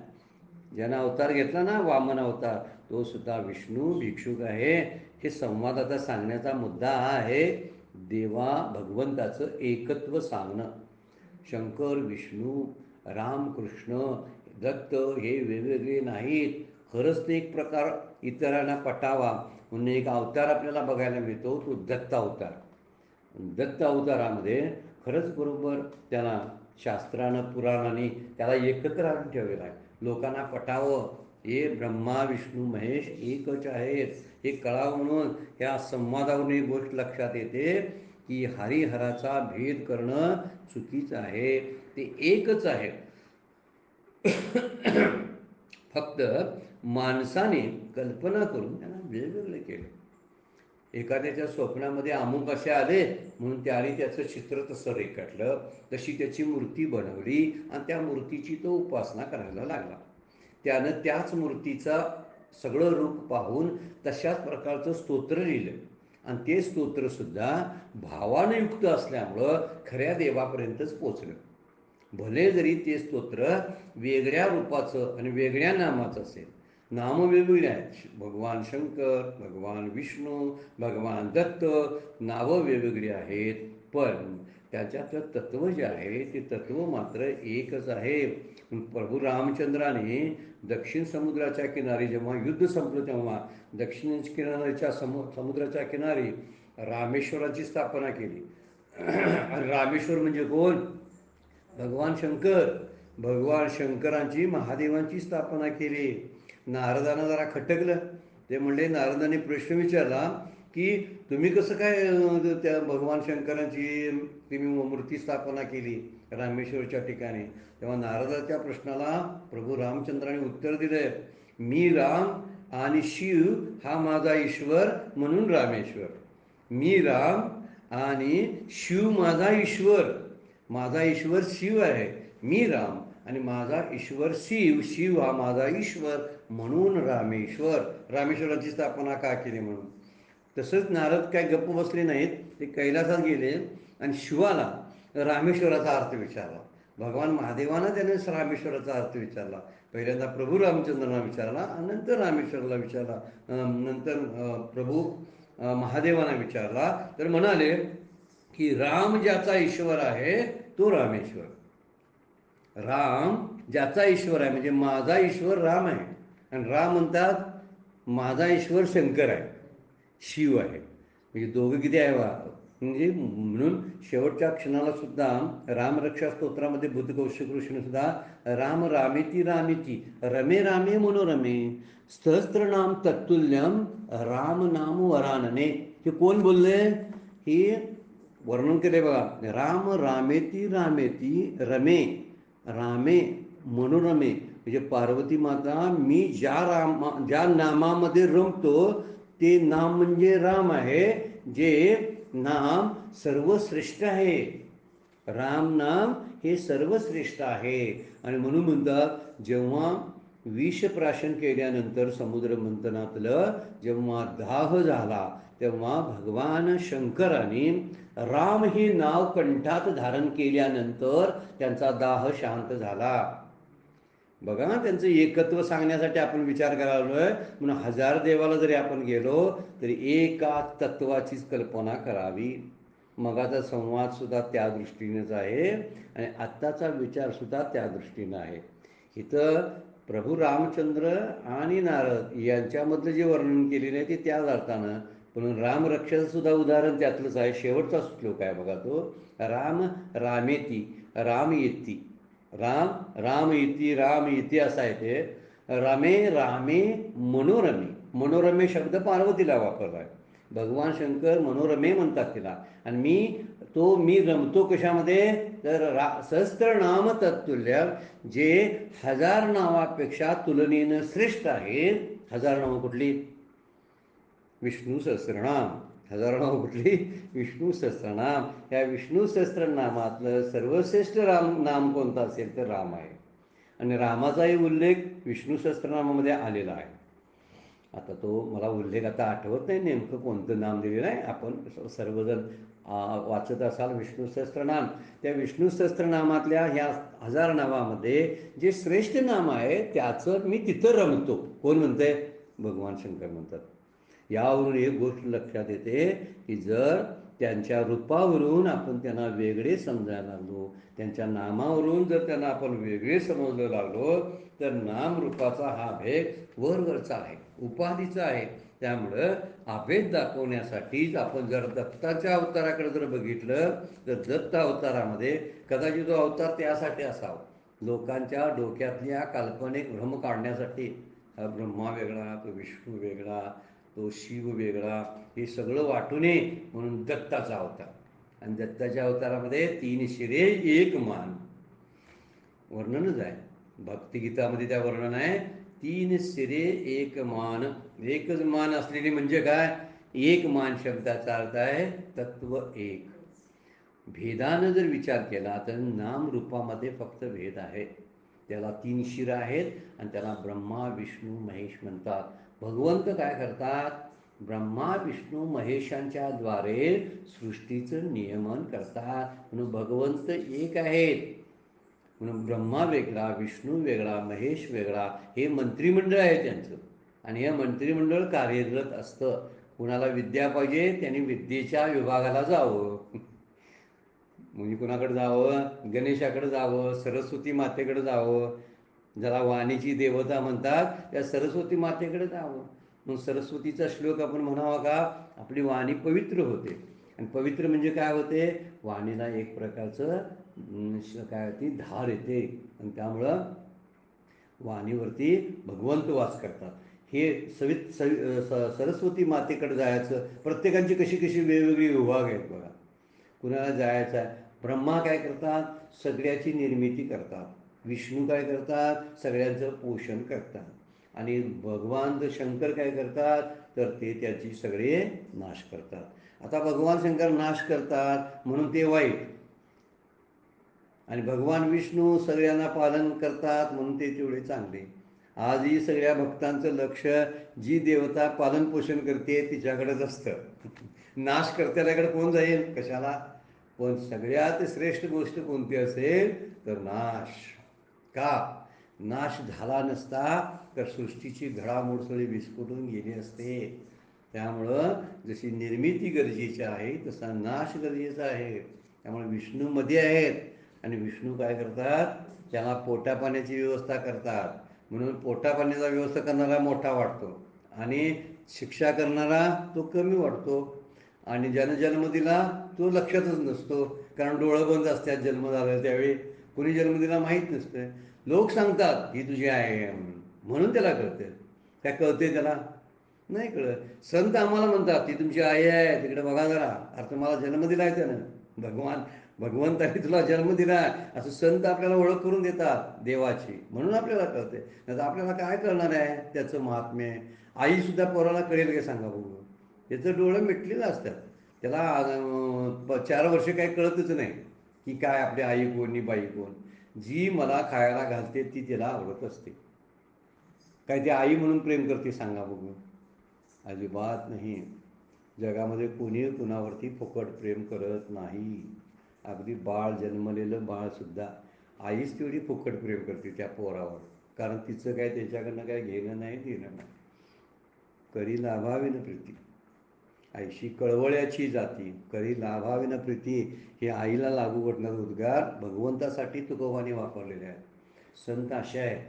ज्यानं अवतार घेतला ना वामन अवतार, तो सुद्धा विष्णू भिक्षुक आहे. हे संवाद आता सांगण्याचा मुद्दा हा आहे, देवा भगवंताचं एकत्व सांगणं. शंकर, विष्णू, राम, कृष्ण, दत्त हे वेगवेगळे नाहीत. खरंच ते एक प्रकार इतरांना पटावा म्हणून एक अवतार आपल्याला बघायला मिळतो, तो दत्त अवतार. दत्त अवतारामध्ये खरंच बरोबर त्याला शास्त्रानं पुराणाने त्याला एकत्र आणून ठेवलेलं आहे. लोकांना पटावं, हे ब्रह्मा विष्णू महेश एकच आहेत हे कळावं म्हणून ह्या संवादावरून एक गोष्ट लक्षात येते की हरिहराचा भेद करणं चुकीचं आहे. ते एकच आहे. फक्त माणसाने कल्पना करून त्यांना वेगवेगळे केले. एखाद्याच्या स्वप्नामध्ये अमुक असे आले म्हणून त्याने त्याचं चित्र तसं रेखाटलं, तशी त्याची मूर्ती बनवली आणि त्या मूर्तीची तो उपासना करायला लागला. त्यानं त्याच मूर्तीचा सगळं रूप पाहून तशाच प्रकारचं स्तोत्र लिहिलं आणि ते स्तोत्रसुद्धा भावानं युक्त असल्यामुळं खऱ्या देवापर्यंतच पोचलं. भले जरी ते स्तोत्र वेगळ्या रूपाचं आणि वेगळ्या नामाचं असेल, नामं वेगवेगळी आहेत. भगवान शंकर, भगवान विष्णू, भगवान दत्त, नावं वेगवेगळी आहेत, पण त्याच्यातलं तत्त्व जे आहे ते तत्त्व मात्र एकच आहे. प्रभू रामचंद्राने दक्षिण समुद्राच्या किनारी जेव्हा युद्ध संपलं तेव्हा दक्षिण किनाऱ्याच्या समुद्राच्या किनारी रामेश्वराची स्थापना केली. आणि रामेश्वर म्हणजे कोण? भगवान शंकर. भगवान शंकरांची, महादेवांची स्थापना केली. नारदानं जरा खटकलं. ते म्हणले, नारदाने प्रश्न विचारला की तुम्ही कसं काय त्या भगवान शंकरांची तुम्ही मूर्ती स्थापना केली रामेश्वरच्या ठिकाणी? तेव्हा नारदाच्या प्रश्नाला प्रभू रामचंद्राने उत्तर दिलं, मी राम आणि शिव हा माझा ईश्वर म्हणून रामेश्वर. मी राम आणि शिव माझा ईश्वर. माझा ईश्वर शिव आहे, मी राम, आणि माझा ईश्वर शिव, शिव हा माझा ईश्वर म्हणून रामेश्वर. रामेश्वराची स्थापना का केली म्हणून. तसंच नारद काय गप्प बसले नाहीत, ते कैलासात गेले आणि शिवाला रामेश्वराचा अर्थ विचारला. भगवान महादेवानं त्याने रामेश्वराचा अर्थ विचारला. पहिल्यांदा प्रभू रामचंद्रांना विचारला आणि नंतर रामेश्वराला विचारला, नंतर प्रभू महादेवांना विचारला. तर म्हणाले की राम ज्याचा ईश्वर आहे तो रामेश्वर. राम ज्याचा ईश्वर आहे म्हणजे माझा ईश्वर राम आहे, आणि राम म्हणतात माझा ईश्वर शंकर आहे, शिव आहे. म्हणजे दोघं किती आहे वा. म्हणजे म्हणून शेवटच्या क्षणाला सुद्धा रामरक्षा स्तोत्रामध्ये बुद्धकौशिक ऋषीने सुद्धा राम रामेती रामेती रमे रामे मनोरमे सहस्त्रनाम तत्तुल्यम राम नाम वरानने, हे कोण बोलले? ही वर्णन केले बघा. राम रामेती रामेती रमे रामे मनोरमे, म्हणजे पार्वती माता मी ज्या नामामध्ये रमतो ते नाम म्हणजे राम आहे, जे नाम सर्वश्रेष्ठ आहे. राम नाम हे सर्वश्रेष्ठ आहे. आणि म्हणून म्हणतात जेव्हा विषप्राशन केल्यानंतर समुद्र मंथनातलं जेव्हा दाह झाला, तेव्हा भगवान शंकराने राम हे नाव कंठात धारण केल्यानंतर त्यांचा दाह शांत झाला. बघा ना, त्यांचं एकत्व सांगण्यासाठी आपण विचार करालोय. म्हणून हजार देवाला जरी आपण गेलो तरी एका तत्वाचीच कल्पना करावी. मगाचा संवाद सुद्धा त्या दृष्टीनेच आहे आणि आत्ताचा विचार सुद्धा त्या दृष्टीनं आहे. इथं प्रभू रामचंद्र आणि नारद यांच्यामधलं जे वर्णन केलेलं आहे ते त्याच अर्थानं, पण रामरक्षाचं सुद्धा उदाहरण त्यातलंच आहे. शेवटचा श्लोक आहे बघा तो, राम रामेती राम येती, राम राम येती असा आहे ते. रमे रामे मनोरमे, मनोरमे शब्द पार्वतीला वापरला आहे. भगवान शंकर मनोरमे म्हणतात तिला. आणि मी रमतो कशामध्ये, तर सहस्त्रनाम तत्तुल्य, जे हजार नावापेक्षा तुलनेनं श्रेष्ठ आहेत. हजार नावं कुठली, विष्णू सहस्त्रनाम. हजार नाव कुठली, विष्णू सहस्त्रनाम. या विष्णू सहस्त्रनामातलं सर्वश्रेष्ठ नाम कोणतं असेल तर राम आहे. आणि रामाचाही उल्लेख विष्णू सहस्त्रनामामध्ये आलेला आहे. आता तो मला उल्लेख आता आठवत नाही नेमकं कोणतं नाम दिलेलं आहे. आपण सर्वजण वाचत असाल विष्णू सहस्त्रनाम. त्या विष्णू सहस्त्रनामातल्या ह्या हजार नावामध्ये जे श्रेष्ठ नाम आहे त्याचं मी तिथं रमतो. कोण म्हणतंय, भगवान शंकर म्हणतात. यावरून एक गोष्ट लक्षात येते की जर त्यांच्या रूपावरून आपण त्यांना वेगळे समजायला लागलो, त्यांच्या नामावरून जर त्यांना आपण वेगळे समजलं लागलो, तर नाम रूपाचा हा भेद वरवरचा आहे, उपाधीचा आहे. त्यामुळं अभेद दाखवण्यासाठीच आपण जर दत्ताच्या अवताराकडे जर बघितलं तर दत्त अवतारामध्ये कदाचित तो अवतार त्यासाठी असावा, लोकांच्या डोक्यातल्या काल्पनिक भ्रम काढण्यासाठी. हा ब्रह्मा वेगळा, तो विष्णू वेगळा, तो शिव वेगळा, हे सगळं वाटू नये म्हणून दत्ताचा अवतार. आणि दत्ताच्या अवतारामध्ये 3 शिरे 1 मान वर्णनच आहे. भक्तिगीतामध्ये त्या वर्णन आहे, 3 शिरे 1 मान. एकच मान असलेली म्हणजे काय, एक मान शब्दाचा अर्थ आहे तत्व एक. भेदानं जर विचार केला तर नाम रूपामध्ये फक्त भेद आहे. त्याला 3 शिरं आहेत आणि त्याला ब्रह्मा विष्णू महेश म्हणतात. भगवंत काय करतात, ब्रह्मा विष्णू महेशांच्या द्वारे सृष्टीचं नियमन करतात. म्हणून भगवंत एक आहेत. म्हणून ब्रह्मा वेगळा, विष्णू वेगळा, महेश वेगळा, हे मंत्रिमंडळ आहे त्यांचं. आणि हे मंत्रिमंडळ कार्यरत असतं. कुणाला विद्या पाहिजे त्यांनी विद्येच्या विभागाला जावं. म्हणजे कुणाकडे जावं, गणेशाकडे जावं, सरस्वती मातेकडे जावं. ज्याला वाणीची देवता म्हणतात त्या सरस्वती मातेकडे जावं. मग सरस्वतीचा श्लोक आपण म्हणावा का, आपली वाणी पवित्र होते. आणि पवित्र म्हणजे काय होते, वाणीला एक प्रकारचं काय होती, धार येते. आणि त्यामुळं वाणीवरती भगवंत वास करतात. हे सरस्वती मातेकडे जायचं. प्रत्येकांची कशी कशी वेगवेगळी विभाग आहेत बघा. कुणाला जायचं आहे, ब्रह्मा काय करतात, सगळ्याची निर्मिती करतात. विष्णू काय करतात, सगळ्यांचं पोषण करतात. आणि भगवान शंकर काय करतात, तर ते त्याची सगळे नाश करतात. आता भगवान शंकर नाश करतात म्हणून ते वाईट, आणि भगवान विष्णू सगळ्यांना पालन करतात म्हणून ते तेवढे चांगले. आजही सगळ्या भक्तांचं लक्ष जी देवता पालन पोषण करते तिच्याकडेच असतं. नाश करत्याकडे कोण जाईल कशाला. पण सगळ्यात श्रेष्ठ गोष्ट कोणती असेल तर नाश. का, नाश झाला नसता तर सृष्टीची घडामोड सगळी विस्फोटून गेली असते. त्यामुळं जशी निर्मिती गरजेची आहे तसा नाश गरजेचा आहे. त्यामुळे विष्णू मध्ये आहेत आणि विष्णू काय करतात, त्याला पोटापाण्याची व्यवस्था करतात. म्हणून पोटापाण्याचा व्यवस्था करणारा मोठा वाटतो आणि शिक्षा करणारा तो कमी वाटतो. आणि ज्यानं जन्म दिला तो लक्षातच नसतो, कारण डोळं बंद असतात जन्म झाला त्यावेळी. कुणी जन्म दिला माहीत नसतं. लोक सांगतात ही तुझी आहे म्हणून त्याला कळते. काय कळते त्याला, नाही कळत. संत आम्हाला म्हणतात ती तुमची आई आहे तिकडे बघा जरा, अरे तुम्हाला जन्म दिलाय त्यानं, भगवंताने तुला जन्म दिला असं संत आपल्याला ओळख करून देतात देवाची, म्हणून आपल्याला कळते. नाही तर आपल्याला काय कळणार आहे त्याचं महात्म्य. आईसुद्धा पोराला कळेल का सांगा बघू? त्याचं डोळं मिटलेलं असतात, त्याला 4 वर्ष काही कळतच नाही की काय आपली आई कोण आणि बाई कोण. जी मला खायला घालते ती तिला आवडत असते. काय ती आई म्हणून प्रेम करते सांगा बघू? अजिबात नाही. जगामध्ये कोणी कुणावरती फुकट प्रेम करत नाही. अगदी बाळ, जन्मलेलं बाळसुद्धा आईच तेवढी फुकट प्रेम करते त्या पोरावर, कारण तिचं काय त्याच्याकडनं काय घेणं नाही देणं नाही. करी लाभावी न प्रीती आईशी कळवळ्याची जाती, करी लाभावी न प्रीती, हे आईला लागू पडणारे उद्गार भगवंतासाठी तुकोबाने वापरलेले आहेत. संत असे आहेत,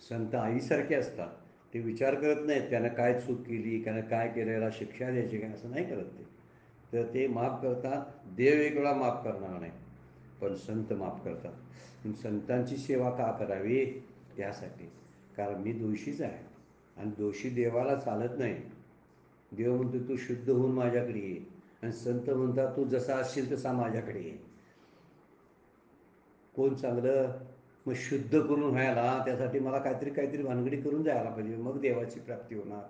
संत आईसारखे असतात. ते विचार करत नाहीत त्यानं काय चूक केली, त्यानं काय केलं, याला शिक्षा द्यायची काय, असं नाही करत ते. तर ते माफ करतात. देव एक वेळा माफ करणार नाही, पण संत माफ करतात. पण संतांची सेवा का करावी? यासाठी, कारण मी दोषीच आहे आणि दोषी देवाला चालत नाही. देव म्हणतो तू शुद्ध होऊन माझ्याकडे ये, आणि संत म्हणतात तू जसा असशील तसा माझ्याकडे ये. कोण चांगलं? मग शुद्ध करून व्हायला त्यासाठी मला काहीतरी काहीतरी भानगडी करून जायला पाहिजे, मग देवाची प्राप्ती होणार.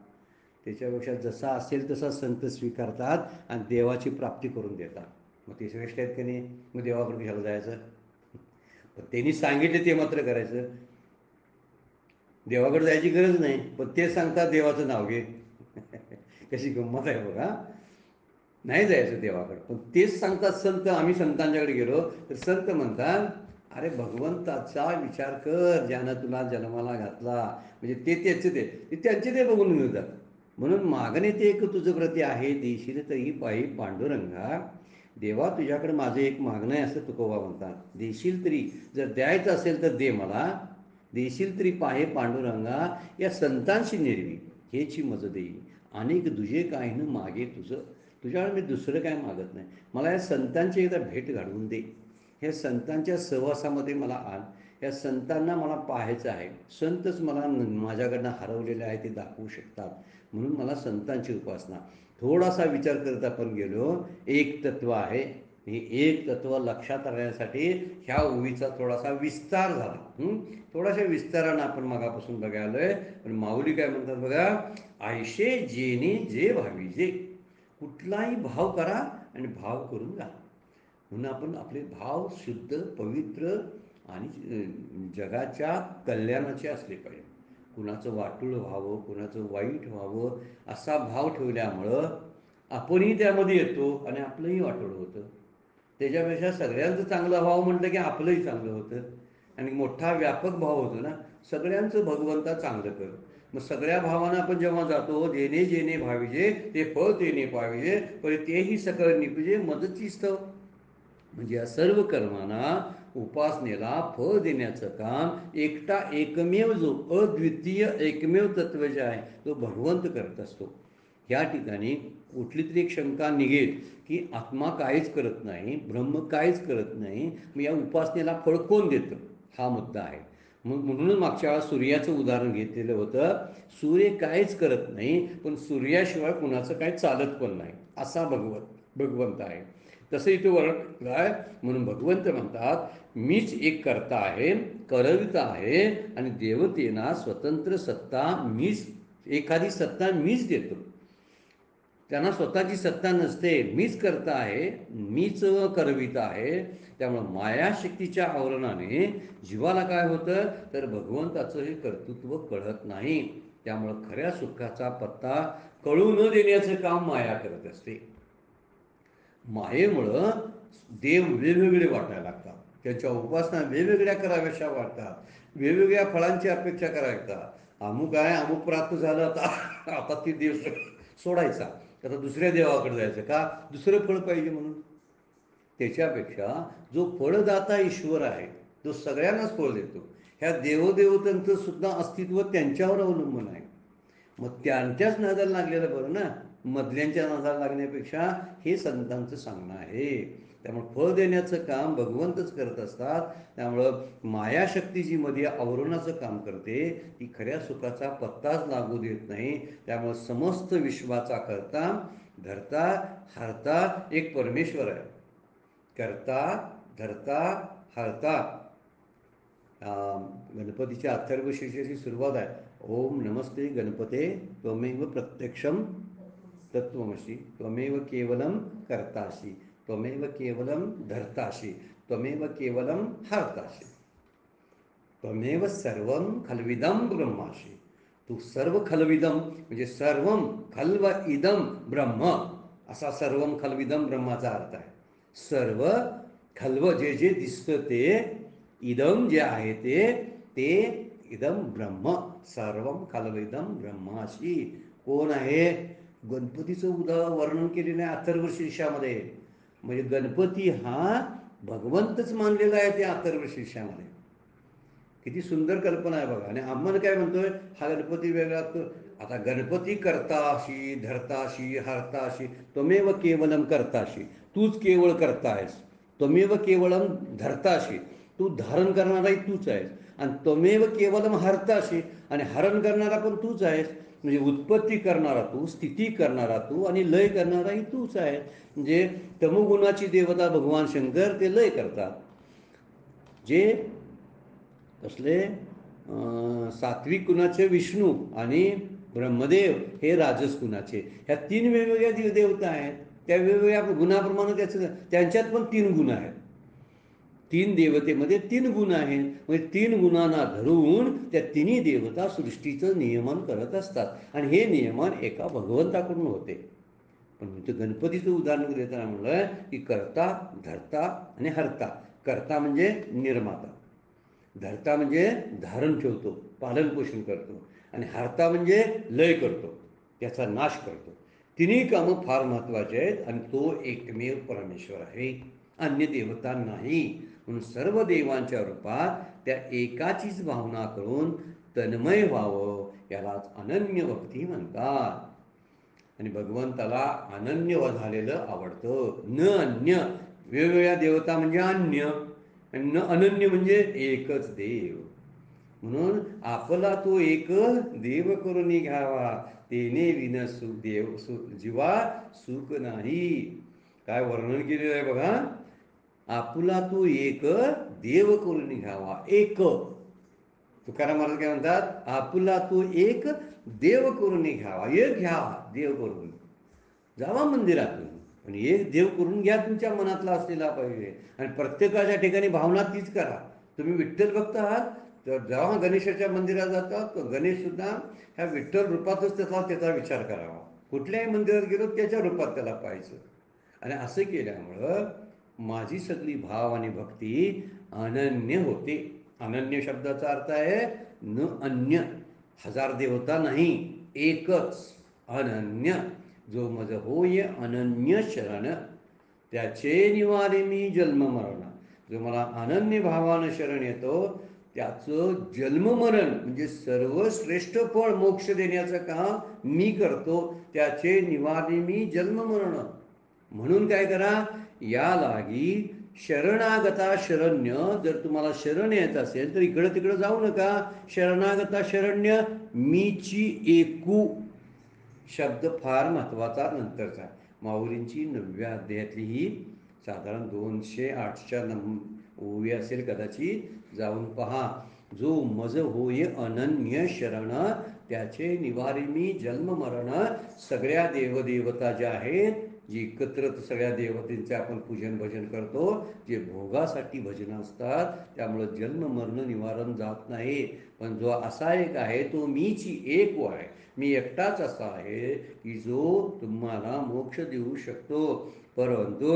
त्याच्यापेक्षा जसा असेल तसा संत स्वीकारतात आणि देवाची प्राप्ती करून देतात. मग ते श्रेष्ठ आहेत की नाही? मग देवाकडे घ्यायला जायचं. पण त्यांनी सांगितले ते मात्र करायचं. देवाकडे जायची गरज नाही, पण ते सांगतात देवाचं नाव घे. कशी गंमत आहे बघा. नाही जायचं देवाकडे, पण तेच सांगतात संत. आम्ही संतांच्याकडे गेलो तर संत म्हणतात अरे भगवंताचा विचार कर, ज्यानं तुला जन्माला घातला, म्हणजे ते त्याचे ते त्यांचे ते बघून मिळतात. म्हणून मागणे ते एक तुझं प्रती आहे, देशील तरी पायी पांडुरंगा. देवा तुझ्याकडे माझं एक मागणं आहे असं तुकोबा म्हणतात. देशील तरी, जर द्यायचं असेल तर दे मला. देशील तरी पाहे पांडुरंगा, या संतांशी निर्वी हेची मज देई. अनेक दुजे काय न मागे तुझं. तुझ्याकडे मी दुसरं काय मागत नाही, मला या संतांची एकदा भेट घडवून दे. ह्या संतांच्या सहवासामध्ये मला आण. या संतांना मला पाहायचं आहे. संतच मला माझ्याकडनं हरवलेले आहे ते दाखवू शकतात. म्हणून मला संतांची उपासना. थोडासा विचार करत आपण गेलो, एक तत्व आहे. हे एक तत्व लक्षात आणण्यासाठी ह्या ओवीचा थोडासा विस्तार झाला. थोड्याशा विस्तारानं आपण मगापासून बघायलोय. पण माऊली काय म्हणतात बघा, आयशे जेने जे भावीजे. कुठलाही भाव करा आणि भाव करून जा. म्हणून आपण आपले भाव शुद्ध, पवित्र आणि जगाच्या कल्याणाचे असले पाहिजे. कुणाचं वाटूळ व्हावं, कुणाचं वाईट व्हावं असा भाव ठेवल्यामुळं आपणही त्यामध्ये येतो आणि आपलंही वाटोळ होतं. त्याच्यापेक्षा सगळ्यांचं चांगलं भाव म्हटलं की आपलंही चांगलं होतं आणि मोठा व्यापक भाव होतो ना, सगळ्यांचं भगवंता चांगलं कर. मग सगळ्या भावानं आपण जेव्हा जातो, जेणे जेणे भाविजे ते फळ तेने पाविजे, पण तेही सकळ निपजे मदती स्तव. म्हणजे या सर्व कर्मांना, उपासनेला फळ देण्याचं काम एकटा एकमेव, जो अद्वितीय एकमेव तत्व जे आहे तो भगवंत करत असतो. या ठिकाणी कुठली तरी एक शंका निघेल की आत्मा काहीच करत नाही, ब्रह्म काहीच करत नाही, मग या उपासनेला फळ कोण देतं? हा मुद्दा आहे. मग म्हणून मागच्या वेळा सूर्याचं उदाहरण घेतलेलं होतं. सूर्य काहीच करत नाही, पण सूर्याशिवाय कुणाचं काही चालत पण नाही, असा भगवंत आहे. तसं इथे वर्णन आहे. म्हणून भगवंत म्हणतात मीच एक करता आहे, करविता आहे, आणि देवतेना स्वतंत्र सत्ता मीच, एखादी सत्ता मीच देतो. त्यांना स्वतःची सत्ता नसते. मीच करता आहे, मीच करविता आहे. त्यामुळं मायाशक्तीच्या आवरणाने जीवाला काय होतं तर भगवंताचं हे कर्तृत्व कळत नाही. त्यामुळं खऱ्या सुखाचा पत्ता कळू न देण्याचं काम माया करत असते. मायेमुळं देव वेगवेगळे वाटायला लागतात, त्यांच्या उपासना वेगवेगळ्या कराव्याशा वाटतात, वेगवेगळ्या फळांची अपेक्षा करायला लागतात. अमुक आहे, अमुक प्राप्त झालं, आता आता ती देव सोडायचा, आता दुसऱ्या देवाकडे जायचं का? दुसरं फळ पाहिजे म्हणून. त्याच्यापेक्षा जो फळदाता ईश्वर आहे तो सगळ्यांनाच फळ देतो. ह्या देवदेवतांचं सुद्धा अस्तित्व त्यांच्यावर अवलंबून आहे. मग त्यांच्याच नादाला लागलेलं बरं ना, मधल्यांच्या नादाला लागण्यापेक्षा. हे संतांचं सांगणं आहे. त्यामुळे फळ देण्याचं काम भगवंतच करत असतात. त्यामुळं मायाशक्ती जी मध्ये आवरणाचं काम करते ती खऱ्या सुखाचा पत्ताच लागू देत नाही. त्यामुळं समस्त विश्वाचा करता धरता हरता एक परमेश्वर आहे. करता धरता हरता. गणपतीच्या अथर्वशीर्षाची सुरुवात आहे. ओम नमस्ते गणपते त्वमेव प्रत्यक्षम तत्त्वमसि त्वमेव केवलम कर्तासि त्वमेव केवलम धर्तासि त्वमेव केवलम हर्तासि त्वमेव सर्वं खल्विदं ब्रह्मासि. तू सर्व खल्विदम म्हणजे सर्वम खल्व इदम ब्रह्म असा सर्वम खल्विदम ब्रह्माचा अर्थ आहे. सर्व खल्व जे जे दिसतं ते, इदम जे आहे ते इदम ब्रह्म. सर्वम खल्विदम ब्रह्मासि. कोण आहे? गणपतीचं वर्णन केलेलं आहे अथर्व शीर्षामध्ये. म्हणजे गणपती हा भगवंतच मानलेला आहे त्या अथर्व शीर्षामध्ये. किती सुंदर कल्पना आहे बघा. आणि आम्हाला काय म्हणतोय, हा गणपती वेगळा. आता गणपती करताशी धरताशी हरताशी त्वमेव केवलम करताशी. तूच केवळ करता आहेस. त्वमेव केवलम धरताशी. तू धारण करणाराही तूच आहेस. आणि त्वमेव केवलम हरताशी. आणि हरण करणारा पण तूच आहेस. म्हणजे उत्पत्ती करणारा तू, स्थिती करणारा तू आणि लय करणाराही तूच आहे. म्हणजे तमोगुणाची देवता भगवान शंकर ते लय करतात. जे कसले सात्विक गुणाचे विष्णू आणि ब्रह्मदेव हे राजस गुणाचे. ह्या तीन वेगवेगळ्या देवता आहेत. त्या वेगवेगळ्या गुणाप्रमाणे त्यांच्यात पण तीन गुण आहेत. तीन देवतेमध्ये तीन गुण आहेत. म्हणजे तीन गुणांना धरून त्या तिन्ही देवता सृष्टीचं नियमन करत असतात. आणि हे नियमन एका भगवंताकडून होते. पण गणपतीचं उदाहरण देताना म्हणलं की करता धरता आणि हरता. करता म्हणजे निर्माता, धरता म्हणजे धारण ठेवतो, पालन पोषण करतो, आणि हरता म्हणजे लय करतो, त्याचा नाश करतो. तिन्ही कामं फार महत्त्वाचे आहेत. आणि तो एकमेव परमेश्वर आहे, अन्य देवता नाही. म्हणून सर्व देवांच्या रूपात त्या एकाचीच भावना करून तन्मय व्हावं, यालाच अनन्य भक्ती म्हणतात. आणि भगवंताला अनन्य झालेलं आवडतं. न अन्य. वेगवेगळ्या देवता म्हणजे अन्य, आणि न अनन्य म्हणजे एकच देव. म्हणून आपला तो एक देव करून घ्यावा, तेने विन सुख देव जीवा सुख नाही. काय वर्णन केलेलं आहे बघा. आपला तो एक देव करून घ्यावा. एक तुकाराम महाराज काय म्हणतात, आपला तो एक देव करून घ्यावा. एक घ्या देव करून, जावा मंदिरातून, पण एक देव करून घ्या, तुमच्या मनातला असलेला पाहिजे. आणि प्रत्येकाच्या ठिकाणी भावना तीच करा. तुम्ही विठ्ठल भक्त आहात तर जेव्हा गणेशाच्या मंदिरात जाता तर गणेश सुद्धा ह्या विठ्ठल रूपातच त्याचा विचार करावा. कुठल्याही मंदिरात गेलो त्याच्या रूपात त्याला पाहायचं. आणि असं केल्यामुळं माझी सगळी भाव आणि भक्ती अनन्य होते. अनन्य शब्दाचा अर्थ आहे न अन्य. हजार देवता नाही, एकच अनन्य. जो मज होय अनन्य शरण, त्याचे निवारे मी जन्म मरण. जो मला अनन्य भावानं शरण येतो त्याचं जन्ममरण म्हणजे सर्वश्रेष्ठ फळ मोक्ष देण्याचं काम मी करतो. त्याचे निवारे मी जन्ममरण. म्हणून काय करा, या लागी शरणागता शरण्य. जर तुम्हाला शरण यायचं असेल तर इकडं तिकडं जाऊ नका. शरणागता शरण्य मीची एकू शब्द फार महत्त्वाचा नंतरचा. माऊलींची 9व्या अध्यायातली ही साधारण 208च्या ओवी असेल कदाचित, जाऊन पहा. जो मज होय अनन्य शरण, त्याचे निवारी मी जन्म मरण. सगळ्या देवदेवता ज्या आहेत, जी एकत्र सगळ्या देवतेंचे आपण पूजन भजन करतो, जे भोगासाठी भजन असतात, त्यामुळं जन्म मरण निवारण जात नाही. पण जो असा एक आहे तो मीची एक आहे. मी एकटाच असा आहे की जो तुम्हाला मोक्ष देऊ शकतो. परंतु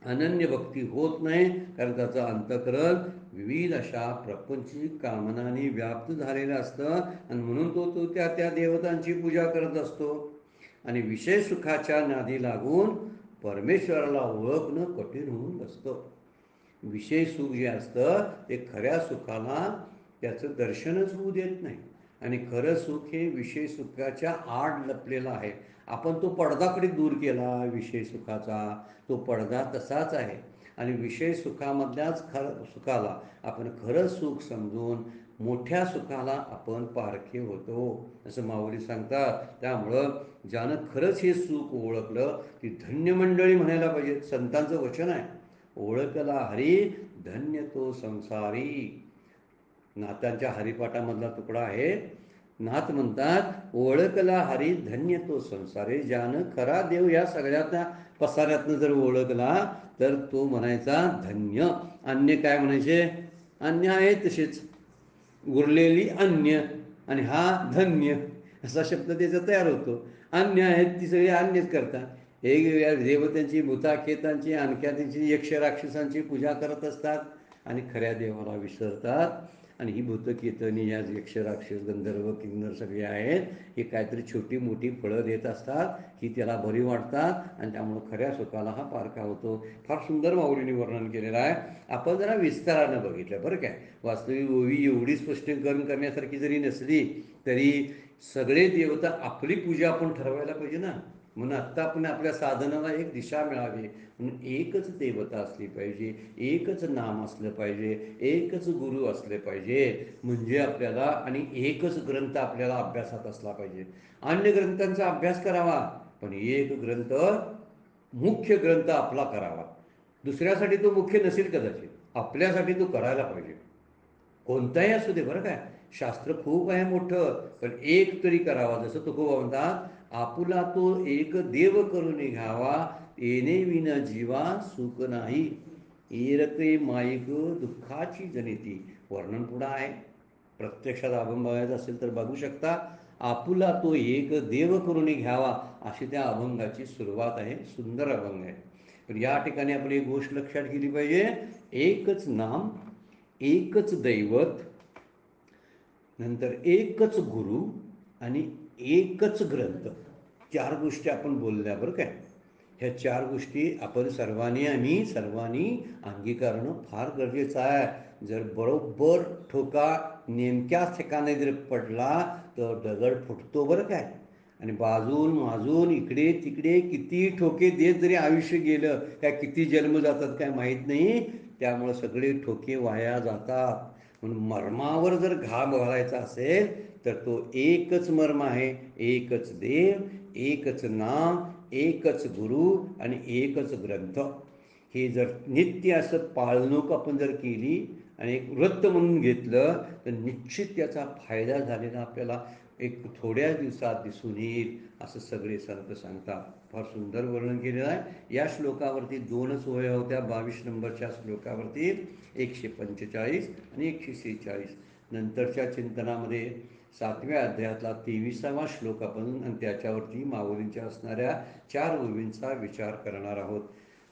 अनन्य भक्ती होत नाही, कारण त्याचं अंतःकरण विविध अशा प्रपंचिक कामनांनी व्याप्त झालेलं असतं. आणि म्हणून तो त्या देवतांची पूजा करत असतो. आणि विषय सुखाच्या नादी लागून परमेश्वराला ओळखणं कठीण होऊन बसतं. विषय सुख जे असतं ते खऱ्या सुखाला त्याचं दर्शनच होऊ देत नाही. आणि खरं सुख हे विषय सुखाच्या आड लपलेलं आहे. आपण तो पडदाकडे दूर केला विषय सुखाचा, तो पडदा तसाच आहे. आणि विषय सुखामधल्याच सुखाला आपण खरं सुख समजून मोठ्या सुखाला आपण पारखे होतो, असं माऊली सांगतात. त्यामुळं ज्यानं खरंच हे सुख ओळखलं ती धन्य मंडळी म्हणायला पाहिजे. संतांचं वचन आहे, ओळखला हरी धन्य तो संसारी. नाथांच्या हरिपाठामधला तुकडा आहे. नाथ म्हणतात, ओळखला हरी धन्य तो संसारी. ज्यानं खरा देव या सगळ्यात पसाऱ्यातनं जर ओळखला तर तो म्हणायचा धन्य. अन्य काय म्हणायचे? अन्य आहे तसेच, उरलेली अन्य आणि हा धन्य असा शब्द त्याचा तयार होतो. अन्य आहेत ती सगळी अन्यच करतात. हे देवतांची, भूताखेतांची, आणख्याची, यक्ष राक्षसांची पूजा करत असतात आणि खऱ्या देवाला विसरतात. आणि ही भूतकेतनी, या यक्ष राक्षस गंधर्व किन्नर सगळे आहेत, हे काहीतरी छोटी मोठी फळं देत असतात, ही त्याला बरी वाटतात आणि त्यामुळं खऱ्या सुखाला हा पारखा होतो. फार सुंदर माऊलीने वर्णन केलेलं आहे. आपण जरा विस्तारानं बघितलं बरं काय. वास्तविक ओवी एवढी स्पष्टीकरण करण्यासारखी जरी नसली तरी सगळे देवता आपली पूजा आपण ठरवायला पाहिजे ना. म्हणून आत्ता आपण आपल्या साधनाला एक दिशा मिळावी म्हणून एकच देवता असली पाहिजे, एकच नाम असलं पाहिजे, एकच गुरु असले पाहिजे म्हणजे आपल्याला, आणि एकच ग्रंथ आपल्याला अभ्यासात असला पाहिजे. अन्य ग्रंथांचा अभ्यास करावा पण एक ग्रंथ, मुख्य ग्रंथ आपला करावा. दुसऱ्यासाठी तो मुख्य नसेल कदाचित, आपल्यासाठी तो करायला पाहिजे. कोणताही असू दे बरं काय. शास्त्र खूप आहे मोठं, पण एक तरी करावा. जसं तुकोबा म्हणतात, आपुला तो एक देव करून घ्यावा, येणे विना जीवा सुख नाही, एरते माईक दुःखाची जनिती. वर्णन पुढं आहे, प्रत्यक्षात अभंग बघायचा असेल तर बघू शकता. आपुला तो एक देव करून घ्यावा अशी त्या अभंगाची सुरुवात आहे. सुंदर अभंग आहे. पण या ठिकाणी आपण एक गोष्ट लक्षात केली पाहिजे, एकच नाम, एकच दैवत, नंतर एकच गुरु आणि एकच ग्रंथ. चार गोष्टी आपण बोलल्या बरं काय. ह्या चार गोष्टी आपण सर्वांनी अंगीकारणं फार गरजेचं आहे. जर बरोबर ठोका नेमक्याच ठिकाणी जर पडला तर दगड फुटतो बरं काय. आणि बाजून इकडे तिकडे किती ठोके देत जरी आयुष्य गेलं, काय किती जन्म जातात काय माहीत नाही. त्यामुळं सगळे ठोके वाया जातात. म्हणून मर्मावर जर घाम घालायचा असेल तर तो एकच मर्म आहे, एकच देव, एकच नाम, एकच गुरु आणि एकच ग्रंथ. हे जर नित्य असं पाळणूक आपण जर केली आणि एक व्रत म्हणून घेतलं तर निश्चित त्याचा फायदा झालेला आपल्याला एक थोड्या दिवसात दिसून येईल, असं सगळे संत सांगतात. फार सुंदर वर्णन केलेलं आहे. या श्लोकावरती दोनच ओव्या होत्या. 22 नंबरच्या श्लोकावरती 145 आणि 146. नंतरच्या चिंतनामध्ये 7व्या अध्यायातला 23वा श्लोक आपण आणि त्याच्यावरती माऊलींच्या असणाऱ्या 4 ओवींचा विचार करणार आहोत.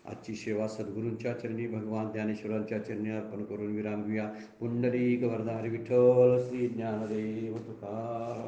आजची सेवा सद्गुरूंच्या चरणी, भगवान ज्ञानेश्वरांच्या चरणी अर्पण करून विराम घेऊया. पुंडलिक वरदारी विठ्ठल श्री ज्ञानदेव तुकाराम.